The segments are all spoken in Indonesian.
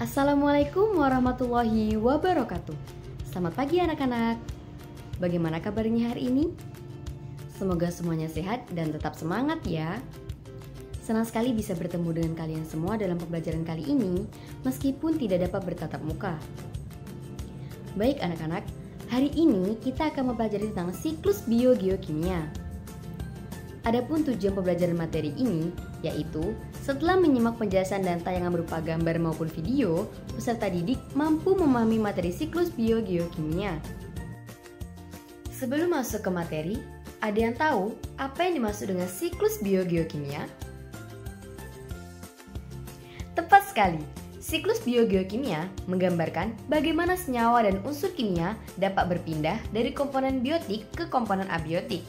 Assalamualaikum warahmatullahi wabarakatuh. Selamat pagi anak-anak. Bagaimana kabarnya hari ini? Semoga semuanya sehat dan tetap semangat ya. Senang sekali bisa bertemu dengan kalian semua dalam pembelajaran kali ini, meskipun tidak dapat bertatap muka. Baik anak-anak, hari ini kita akan mempelajari tentang siklus biogeokimia. Adapun tujuan pembelajaran materi ini yaitu setelah menyimak penjelasan dan tayangan berupa gambar maupun video, peserta didik mampu memahami materi siklus biogeokimia. Sebelum masuk ke materi, ada yang tahu apa yang dimaksud dengan siklus biogeokimia? Tepat sekali, siklus biogeokimia menggambarkan bagaimana senyawa dan unsur kimia dapat berpindah dari komponen biotik ke komponen abiotik,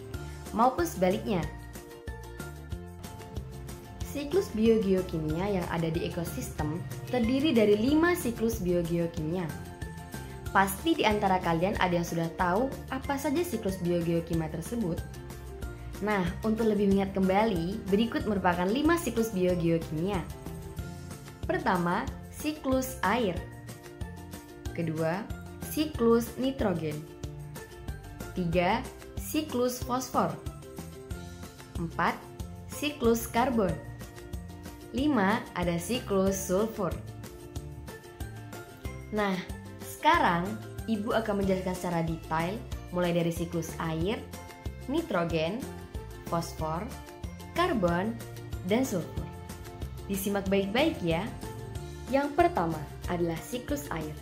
maupun sebaliknya. Siklus biogeokimia yang ada di ekosistem terdiri dari 5 siklus biogeokimia. Pasti di antara kalian ada yang sudah tahu apa saja siklus biogeokimia tersebut. Nah, untuk lebih mengingat kembali, berikut merupakan 5 siklus biogeokimia. Pertama, siklus air. Kedua, siklus nitrogen. 3, siklus fosfor. 4, siklus karbon. 5, ada siklus sulfur. Nah, sekarang Ibu akan menjelaskan secara detail mulai dari siklus air, nitrogen, fosfor, karbon, dan sulfur. Disimak baik-baik ya. Yang pertama adalah siklus air.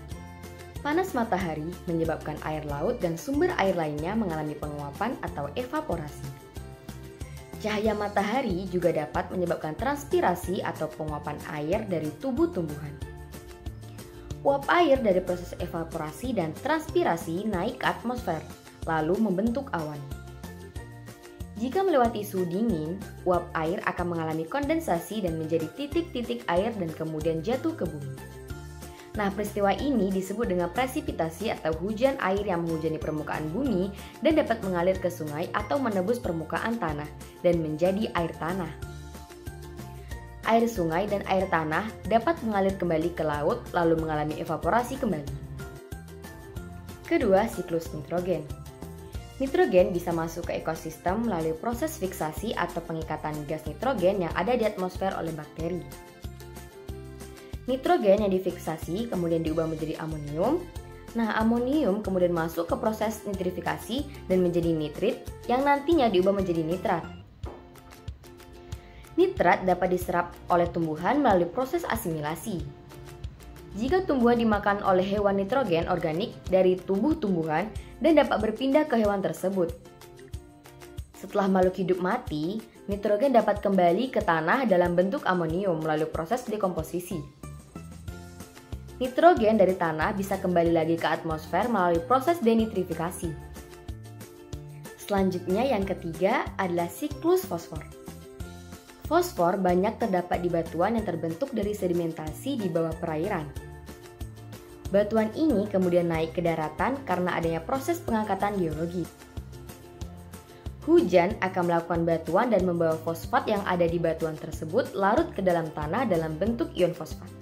Panas matahari menyebabkan air laut dan sumber air lainnya mengalami penguapan atau evaporasi. Cahaya matahari juga dapat menyebabkan transpirasi atau penguapan air dari tubuh tumbuhan. Uap air dari proses evaporasi dan transpirasi naik ke atmosfer, lalu membentuk awan. Jika melewati suhu dingin, uap air akan mengalami kondensasi dan menjadi titik-titik air dan kemudian jatuh ke bumi. Nah, peristiwa ini disebut dengan presipitasi atau hujan air yang menghujani permukaan bumi dan dapat mengalir ke sungai atau menembus permukaan tanah dan menjadi air tanah. Air sungai dan air tanah dapat mengalir kembali ke laut lalu mengalami evaporasi kembali. Kedua, siklus nitrogen. Nitrogen bisa masuk ke ekosistem melalui proses fiksasi atau pengikatan gas nitrogen yang ada di atmosfer oleh bakteri. Nitrogen yang difiksasi kemudian diubah menjadi amonium. Nah, amonium kemudian masuk ke proses nitrifikasi dan menjadi nitrit yang nantinya diubah menjadi nitrat. Nitrat dapat diserap oleh tumbuhan melalui proses asimilasi. Jika tumbuhan dimakan oleh hewan, nitrogen organik dari tubuh tumbuhan dan dapat berpindah ke hewan tersebut. Setelah makhluk hidup mati, nitrogen dapat kembali ke tanah dalam bentuk amonium melalui proses dekomposisi. Nitrogen dari tanah bisa kembali lagi ke atmosfer melalui proses denitrifikasi. Selanjutnya yang ketiga adalah siklus fosfor. Fosfor banyak terdapat di batuan yang terbentuk dari sedimentasi di bawah perairan. Batuan ini kemudian naik ke daratan karena adanya proses pengangkatan geologi. Hujan akan melakukan batuan dan membawa fosfat yang ada di batuan tersebut larut ke dalam tanah dalam bentuk ion fosfat.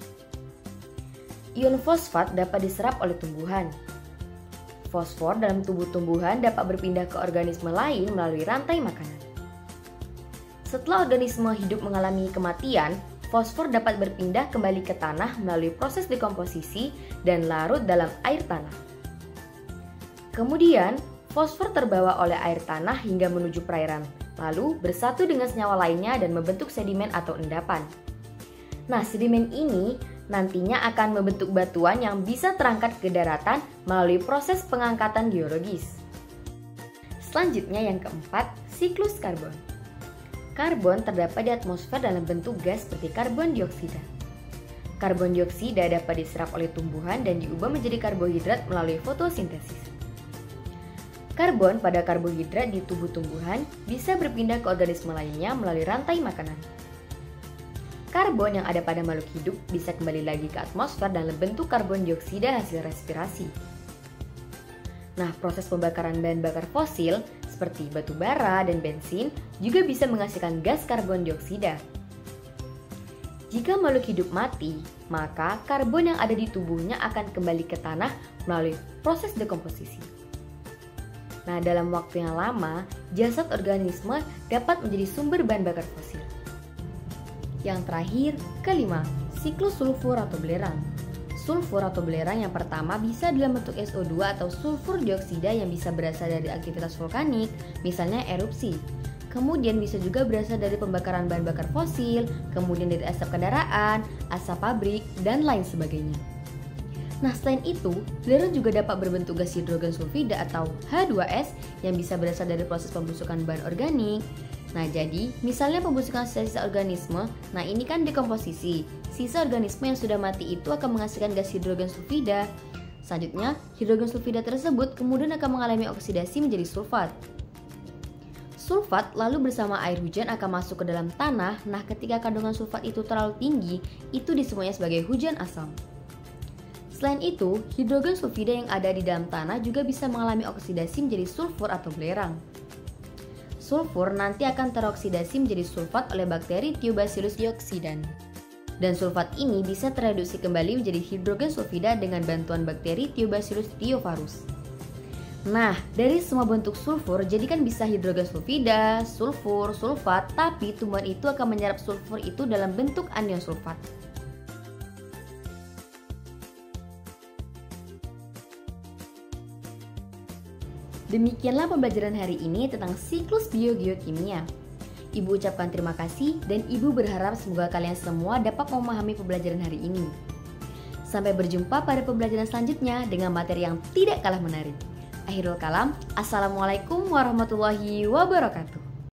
Ion fosfat dapat diserap oleh tumbuhan. Fosfor dalam tubuh tumbuhan dapat berpindah ke organisme lain melalui rantai makanan. Setelah organisme hidup mengalami kematian, fosfor dapat berpindah kembali ke tanah melalui proses dekomposisi dan larut dalam air tanah. Kemudian, fosfor terbawa oleh air tanah hingga menuju perairan, lalu bersatu dengan senyawa lainnya dan membentuk sedimen atau endapan. Nah, sedimen ini nantinya akan membentuk batuan yang bisa terangkat ke daratan melalui proses pengangkatan geologis. Selanjutnya yang keempat, siklus karbon. Karbon terdapat di atmosfer dalam bentuk gas seperti karbon dioksida. Karbon dioksida dapat diserap oleh tumbuhan dan diubah menjadi karbohidrat melalui fotosintesis. Karbon pada karbohidrat di tubuh tumbuhan bisa berpindah ke organisme lainnya melalui rantai makanan. Karbon yang ada pada makhluk hidup bisa kembali lagi ke atmosfer dalam bentuk karbon dioksida hasil respirasi. Nah, proses pembakaran bahan bakar fosil seperti batu bara dan bensin juga bisa menghasilkan gas karbon dioksida. Jika makhluk hidup mati, maka karbon yang ada di tubuhnya akan kembali ke tanah melalui proses dekomposisi. Nah, dalam waktu yang lama, jasad organisme dapat menjadi sumber bahan bakar fosil. Yang terakhir, kelima, siklus sulfur atau belerang. Sulfur atau belerang yang pertama bisa dalam bentuk SO2 atau sulfur dioksida yang bisa berasal dari aktivitas vulkanik, misalnya erupsi. Kemudian bisa juga berasal dari pembakaran bahan bakar fosil, kemudian dari asap kendaraan, asap pabrik, dan lain sebagainya. Nah, selain itu, belerang juga dapat berbentuk gas hidrogen sulfida atau H2S yang bisa berasal dari proses pembusukan bahan organik. Nah, jadi misalnya pembusukan sisa organisme, nah ini kan dekomposisi. Sisa organisme yang sudah mati itu akan menghasilkan gas hidrogen sulfida. Selanjutnya, hidrogen sulfida tersebut kemudian akan mengalami oksidasi menjadi sulfat. Sulfat lalu bersama air hujan akan masuk ke dalam tanah. Nah, ketika kandungan sulfat itu terlalu tinggi, itu disebutnya sebagai hujan asam. Selain itu, hidrogen sulfida yang ada di dalam tanah juga bisa mengalami oksidasi menjadi sulfur atau belerang. Sulfur nanti akan teroksidasi menjadi sulfat oleh bakteri Thiobacillus dioxidans. Dan sulfat ini bisa tereduksi kembali menjadi hidrogen sulfida dengan bantuan bakteri Thiobacillus thiophorus. Nah, dari semua bentuk sulfur, jadi kan bisa hidrogen sulfida, sulfur, sulfat, tapi tumbuhan itu akan menyerap sulfur itu dalam bentuk anion sulfat. Demikianlah pembelajaran hari ini tentang siklus biogeokimia. Ibu ucapkan terima kasih dan Ibu berharap semoga kalian semua dapat memahami pembelajaran hari ini. Sampai berjumpa pada pembelajaran selanjutnya dengan materi yang tidak kalah menarik. Akhirul kalam, Assalamualaikum warahmatullahi wabarakatuh.